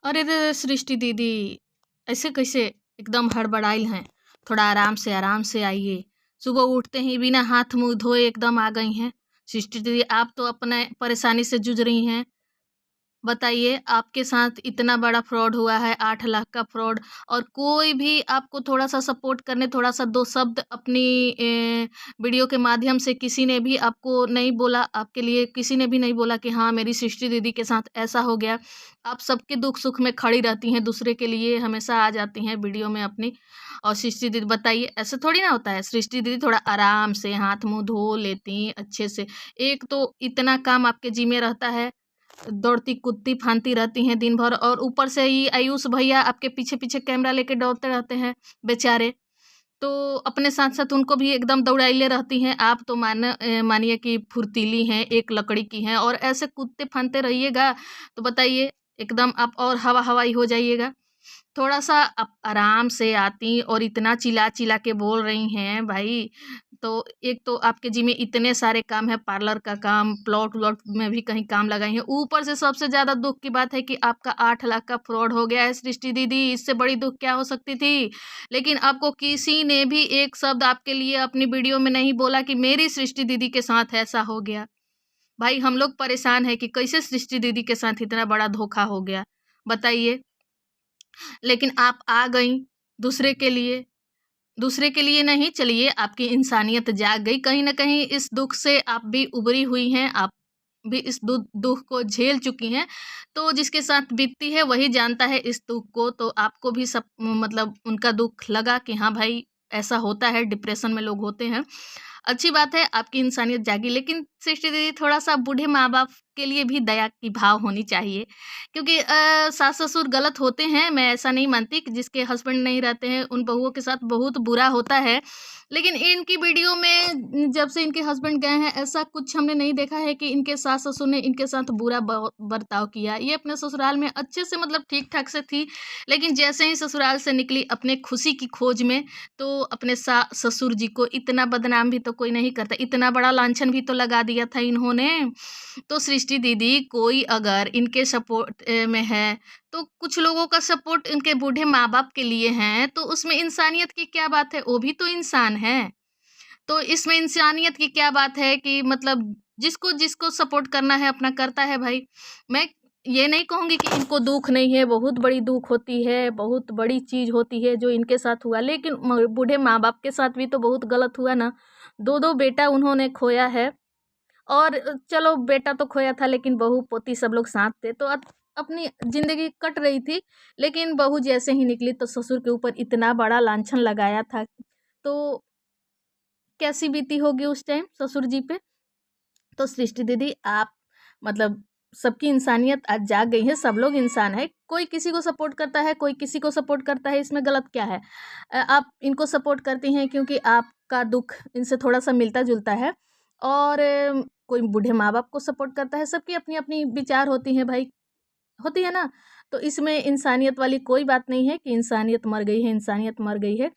अरे रे सृष्टि दीदी, ऐसे कैसे एकदम हड़बड़ाइल हैं। थोड़ा आराम से आइए। सुबह उठते ही बिना हाथ मुंह धोए एकदम आ गई हैं। सृष्टि दीदी, आप तो अपने परेशानी से जूझ रही हैं। बताइए, आपके साथ इतना बड़ा फ्रॉड हुआ है, 8 लाख का फ्रॉड, और कोई भी आपको थोड़ा सा सपोर्ट करने, थोड़ा सा दो शब्द अपनी वीडियो के माध्यम से किसी ने भी आपको नहीं बोला, आपके लिए किसी ने भी नहीं बोला कि हाँ मेरी सृष्टि दीदी के साथ ऐसा हो गया। आप सबके दुख सुख में खड़ी रहती हैं, दूसरे के लिए हमेशा आ जाती हैं वीडियो में अपनी। और सृष्टि दीदी बताइए, ऐसे थोड़ी ना होता है। सृष्टि दीदी थोड़ा आराम से हाथ मुंह धो लेती अच्छे से। एक तो इतना काम आपके जिम्मे रहता है, दौड़ती कूदती फांती रहती हैं दिन भर, और ऊपर से ही आयुष भैया आपके पीछे पीछे कैमरा लेके दौड़ते रहते हैं बेचारे। तो अपने साथ साथ उनको भी एकदम दौड़ाइले रहती हैं। आप तो मानिए कि फुर्तीली हैं, एक लकड़ी की हैं, और ऐसे कूदते फांते रहिएगा तो बताइए, एकदम आप और हवा हवाई हो जाइएगा। थोड़ा सा आप आराम से आती और इतना चिल्ला चिल्ला के बोल रही हैं भाई। तो एक तो आपके जी में इतने सारे काम है, पार्लर का काम, प्लॉट व्लॉट में भी कहीं काम लगाई हैं, ऊपर से सबसे ज़्यादा दुख की बात है कि आपका 8 लाख का फ्रॉड हो गया है सृष्टि दीदी। इससे बड़ी दुख क्या हो सकती थी। लेकिन आपको किसी ने भी एक शब्द आपके लिए अपनी वीडियो में नहीं बोला कि मेरी सृष्टि दीदी के साथ ऐसा हो गया। भाई हम लोग परेशान है कि कैसे सृष्टि दीदी के साथ इतना बड़ा धोखा हो गया, बताइए। लेकिन आप आ गई दूसरे के लिए। दूसरे के लिए नहीं, चलिए आपकी इंसानियत जाग गई कहीं ना कहीं। इस दुख से आप भी उबरी हुई हैं, आप भी इस दुख को झेल चुकी हैं। तो जिसके साथ बीतती है वही जानता है इस दुख को। तो आपको भी सब मतलब उनका दुख लगा कि हाँ भाई ऐसा होता है, डिप्रेशन में लोग होते हैं। अच्छी बात है, आपकी इंसानियत जागी। लेकिन सृष्टि दीदी, थोड़ा सा बूढ़े माँ बाप के लिए भी दया की भाव होनी चाहिए। क्योंकि सास ससुर गलत होते हैं, मैं ऐसा नहीं मानती कि जिसके हस्बैंड नहीं रहते हैं उन बहुओं के साथ बहुत बुरा होता है। लेकिन इनकी वीडियो में जब से इनके हस्बैंड गए हैं, ऐसा कुछ हमने नहीं देखा है कि इनके सास ससुर ने इनके साथ बुरा बर्ताव किया। ये अपने ससुराल में अच्छे से मतलब ठीक ठाक से थी। लेकिन जैसे ही ससुराल से निकली अपने खुशी की खोज में, तो अपने ससुर जी को इतना बदनाम भी तो कोई नहीं करता, इतना बड़ा लांछन भी तो लगा दिया था इन्होंने। तो सृष्टि दीदी, कोई अगर इनके सपोर्ट में है, तो कुछ लोगों का सपोर्ट इनके बूढ़े माँ बाप के लिए है, तो उसमें इंसानियत की क्या बात है। वो भी तो इंसान है। तो इसमें इंसानियत की क्या बात है कि मतलब जिसको जिसको सपोर्ट करना है अपना करता है भाई। मैं ये नहीं कहूँगी कि इनको दुख नहीं है, बहुत बड़ी दुख होती है, बहुत बड़ी चीज़ होती है जो इनके साथ हुआ। लेकिन बूढ़े माँ बाप के साथ भी तो बहुत गलत हुआ ना। दो दो बेटा उन्होंने खोया है। और चलो बेटा तो खोया था, लेकिन बहू पोती सब लोग साथ थे, तो अपनी ज़िंदगी कट रही थी। लेकिन बहू जैसे ही निकली तो ससुर के ऊपर इतना बड़ा लांछन लगाया था। तो कैसी बीती होगी उस टाइम ससुर जी पे। तो सृष्टि दीदी, आप मतलब सबकी इंसानियत आज जाग गई है, सब लोग इंसान है। कोई किसी को सपोर्ट करता है, कोई किसी को सपोर्ट करता है, इसमें गलत क्या है। आप इनको सपोर्ट करती हैं क्योंकि आपका दुख इनसे थोड़ा सा मिलता जुलता है। और कोई बूढ़े माँ बाप को सपोर्ट करता है। सबकी अपनी अपनी विचार होती हैं भाई, होती है ना। तो इसमें इंसानियत वाली कोई बात नहीं है कि इंसानियत मर गई है, इंसानियत मर गई है।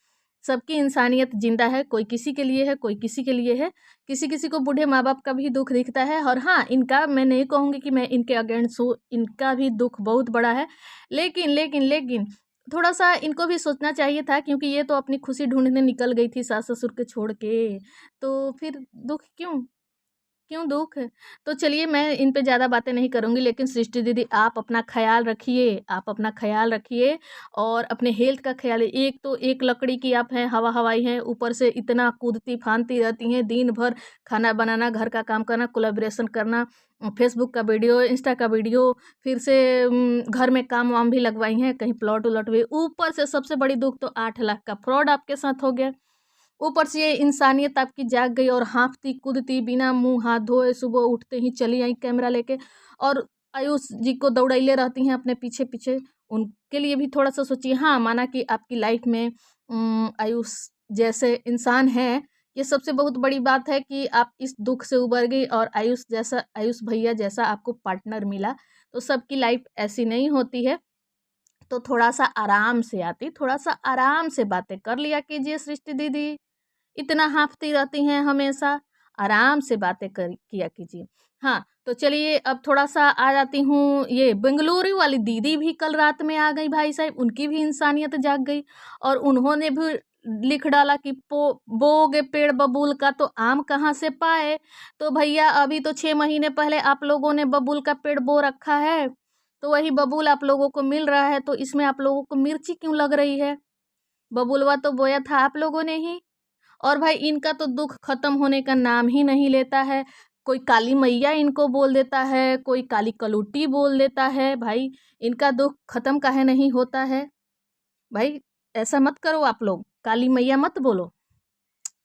सबकी इंसानियत जिंदा है, कोई किसी के लिए है, कोई किसी के लिए है। किसी किसी को बूढ़े माँ बाप का भी दुख दिखता है। और हाँ, इनका मैं नहीं कहूँगी कि मैं इनके अगेंस्ट हूँ, इनका भी दुख बहुत बड़ा है। लेकिन लेकिन लेकिन थोड़ा सा इनको भी सोचना चाहिए था, क्योंकि ये तो अपनी खुशी ढूंढने निकल गई थी सास ससुर के छोड़ के। तो फिर दुख क्यों, क्यों दुःख है? तो चलिए मैं इन पे ज़्यादा बातें नहीं करूँगी। लेकिन सृष्टि दीदी, आप अपना ख़्याल रखिए, आप अपना ख़्याल रखिए और अपने हेल्थ का ख़्याल। एक तो एक लकड़ी की आप हैं, हवा हवाई हैं, ऊपर से इतना कूदती-फांती रहती हैं दिन भर। खाना बनाना, घर का काम करना, कोलैबोरेशन करना, फ़ेसबुक का वीडियो, इंस्टा का वीडियो, फिर से घर में काम-वाम भी लगवाई हैं, कहीं प्लॉट-व्लॉट भी। ऊपर से सबसे बड़ी दुःख तो 8 लाख का फ्रॉड आपके साथ हो गया। ऊपर से ये इंसानियत आपकी जाग गई और हाँफती कूदती बिना मुंह हाथ धोए सुबह उठते ही चली आई कैमरा लेके, और आयुष जी को दौड़ैले रहती हैं अपने पीछे पीछे। उनके लिए भी थोड़ा सा सोचिए। हाँ, माना कि आपकी लाइफ में आयुष जैसे इंसान हैं, ये सबसे बहुत बड़ी बात है कि आप इस दुख से उबर गई और आयुष भैया जैसा आपको पार्टनर मिला। तो सबकी लाइफ ऐसी नहीं होती है। तो थोड़ा सा आराम से आती, थोड़ा सा आराम से बातें कर लिया कीजिए सृष्टि दीदी। इतना हाँफती रहती हैं हमेशा, आराम से बातें कर किया कीजिए। हाँ, तो चलिए अब थोड़ा सा आ जाती हूँ, ये बेंगलुरु वाली दीदी भी कल रात में आ गई भाई साहब, उनकी भी इंसानियत जाग गई और उन्होंने भी लिख डाला कि बोगे पेड़ बबूल का तो आम कहाँ से पाए। तो भैया अभी तो 6 महीने पहले आप लोगों ने बबूल का पेड़ बो रखा है, तो वही बबूल आप लोगों को मिल रहा है, तो इसमें आप लोगों को मिर्ची क्यों लग रही है? बबूलवा तो बोया था आप लोगों ने ही। और भाई इनका तो दुख खत्म होने का नाम ही नहीं लेता है। कोई काली मैया इनको बोल देता है, कोई काली कलुटी बोल देता है। भाई इनका दुख खत्म काहे नहीं होता है? भाई ऐसा मत करो, आप लोग काली मैया मत बोलो,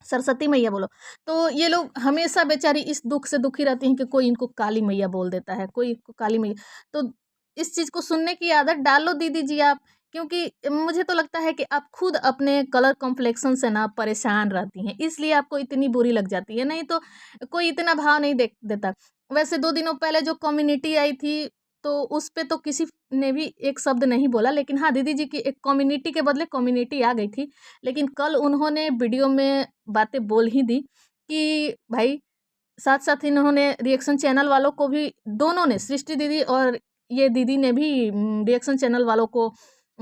सरस्वती मैया बोलो। तो ये लोग हमेशा बेचारी इस दुख से दुखी रहती हैं कि कोई इनको काली मैया बोल देता है, कोई इनको काली मैया। तो इस चीज़ को सुनने की आदत डालो दीदी जी आप, क्योंकि मुझे तो लगता है कि आप खुद अपने कलर कॉम्प्लेक्शन से ना परेशान रहती हैं, इसलिए आपको इतनी बुरी लग जाती है, नहीं तो कोई इतना भाव नहीं देता। वैसे 2 दिनों पहले जो कम्युनिटी आई थी, तो उस पे तो किसी ने भी एक शब्द नहीं बोला, लेकिन हाँ दीदी जी की एक कम्युनिटी के बदले कम्युनिटी आ गई थी। लेकिन कल उन्होंने वीडियो में बातें बोल ही दी कि भाई साथ साथ इन्होंने रिएक्शन चैनल वालों को भी, दोनों ने, सृष्टि दीदी और ये दीदी ने भी रिएक्शन चैनल वालों को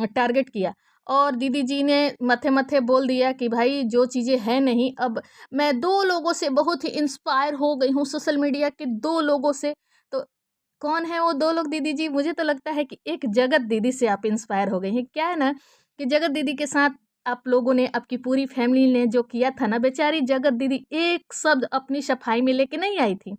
टारगेट किया। और दीदी जी ने मथे मथे बोल दिया कि भाई जो चीज़ें हैं नहीं, अब मैं 2 लोगों से बहुत ही इंस्पायर हो गई हूँ, सोशल मीडिया के 2 लोगों से। तो कौन है वो 2 लोग दीदी जी? मुझे तो लगता है कि एक जगत दीदी से आप इंस्पायर हो गई हैं। क्या है ना कि जगत दीदी के साथ आप लोगों ने, आपकी पूरी फैमिली ने जो किया था ना, बेचारी जगत दीदी एक शब्द अपनी सफाई में लेके नहीं आई थी।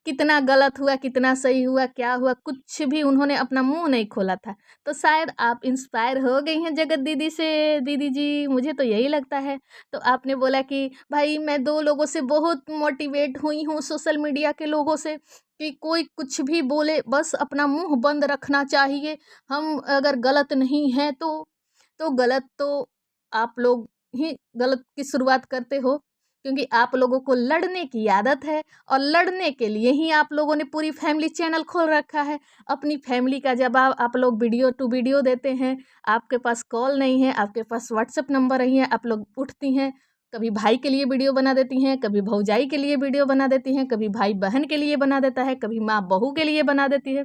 कितना गलत हुआ, कितना सही हुआ, क्या हुआ, कुछ भी उन्होंने अपना मुंह नहीं खोला था। तो शायद आप इंस्पायर हो गई हैं जगत दीदी से दीदी जी, मुझे तो यही लगता है। तो आपने बोला कि भाई मैं 2 लोगों से बहुत मोटिवेट हुई हूँ, सोशल मीडिया के लोगों से, कि कोई कुछ भी बोले बस अपना मुंह बंद रखना चाहिए, हम अगर गलत नहीं हैं तो गलत तो आप लोग ही गलत की शुरुआत करते हो, क्योंकि आप लोगों को लड़ने की आदत है और लड़ने के लिए ही आप लोगों ने पूरी फैमिली चैनल खोल रखा है। अपनी फैमिली का जवाब आप लोग वीडियो टू वीडियो देते हैं, आपके पास कॉल नहीं है, आपके पास व्हाट्सएप नंबर नहीं है, आप लोग उठती हैं, कभी भाई के लिए वीडियो बना देती हैं, कभी भौजाई के लिए वीडियो बना देती हैं, कभी भाई बहन के लिए बना देता है, कभी माँ बहू के लिए बना देती है।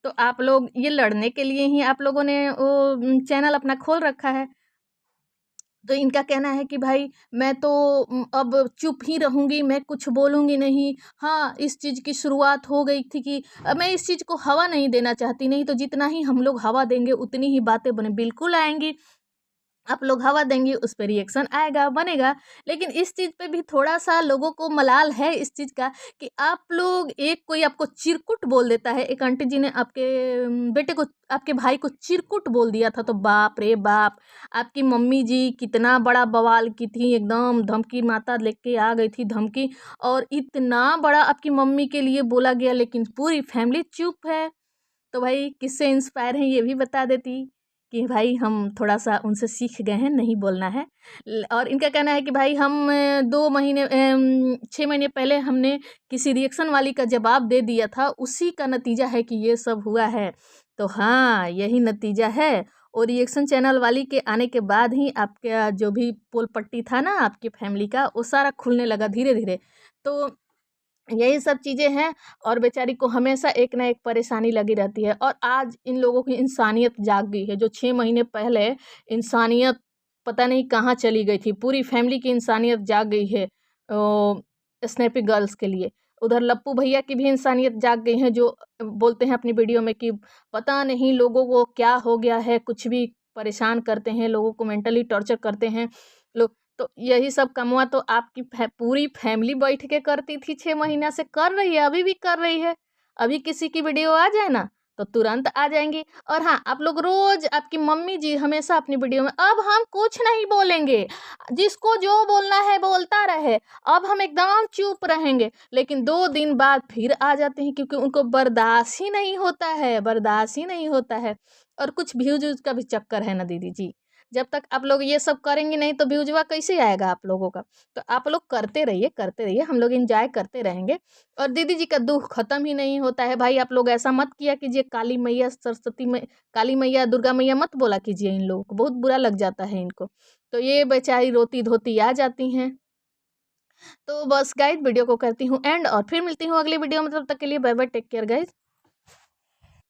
तो आप लोग ये लड़ने के लिए ही आप लोगों ने वो चैनल अपना खोल रखा है। तो इनका कहना है कि भाई मैं तो अब चुप ही रहूँगी, मैं कुछ बोलूँगी नहीं। हाँ, इस चीज़ की शुरुआत हो गई थी कि मैं इस चीज़ को हवा नहीं देना चाहती, नहीं तो जितना ही हम लोग हवा देंगे उतनी ही बातें बने बिल्कुल आएँगी। आप लोग हवा देंगी, उस पे रिएक्शन आएगा, बनेगा। लेकिन इस चीज़ पे भी थोड़ा-सा लोगों को मलाल है इस चीज़ का कि आप लोग, एक कोई आपको चिरकुट बोल देता है। एक आंटी जी ने आपके बेटे को, आपके भाई को चिरकुट बोल दिया था, तो बाप रे बाप! आपकी मम्मी जी कितना बड़ा बवाल की थी, एकदम धमकी माता लेके आ गई थी धमकी, और इतना बड़ा आपकी मम्मी के लिए बोला गया, लेकिन पूरी फैमिली चुप है। तो भाई किससे इंस्पायर हैं ये भी बता देती कि भाई हम थोड़ा-सा उनसे सीख गए हैं, नहीं बोलना है। और इनका कहना है कि भाई हम 2 महीने 6 महीने पहले हमने किसी रिएक्शन वाली का जवाब दे दिया था, उसी का नतीजा है कि ये सब हुआ है। तो हाँ, यही नतीजा है, और रिएक्शन चैनल वाली के आने के बाद ही आपका जो भी पोल पट्टी था ना आपकी फैमिली का, वो सारा खुलने लगा धीरे-धीरे। तो यही सब चीज़ें हैं, और बेचारी को हमेशा एक ना एक परेशानी लगी रहती है, और आज इन लोगों की इंसानियत जाग गई है। जो 6 महीने पहले इंसानियत पता नहीं कहाँ चली गई थी, पूरी फैमिली की इंसानियत जाग गई है स्नैपी गर्ल्स के लिए। उधर लप्पू भैया की भी इंसानियत जाग गई है, जो बोलते हैं अपनी वीडियो में कि पता नहीं लोगों को क्या हो गया है, कुछ भी परेशान करते हैं, लोगों को मेंटली टॉर्चर करते हैं लोग। तो यही सब कमवा तो आपकी पूरी फैमिली बैठ के करती थी, 6 महीना से कर रही है, अभी भी कर रही है। अभी किसी की वीडियो आ जाए ना तो तुरंत आ जाएंगी। और हाँ, आप लोग रोज, आपकी मम्मी जी हमेशा अपनी वीडियो में, अब हम कुछ नहीं बोलेंगे, जिसको जो बोलना है बोलता रहे, अब हम एकदम चुप रहेंगे। लेकिन 2 दिन बाद फिर आ जाते हैं, क्योंकि उनको बर्दाश्त ही नहीं होता है, बर्दाश्त ही नहीं होता है। और कुछ व्यूज का भी चक्कर है ना दीदी जी, जब तक आप लोग ये सब करेंगे नहीं तो व्यूजवा कैसे आएगा आप लोगों का? तो आप लोग करते रहिए, हम लोग एंजॉय करते रहेंगे। और दीदी जी का दुख खत्म ही नहीं होता है भाई। आप लोग ऐसा मत किया कीजिए, काली मैया, सरस्वती में, काली मैया, दुर्गा मैया मत बोला कीजिए, इन लोगों को बहुत बुरा लग जाता है इनको। तो ये बेचारी रोती धोती आ जाती हैं। तो बस गाइस वीडियो को करती हूँ एंड और फिर मिलती हूँ अगली वीडियो में, तब तक के लिए bye bye, take care guys.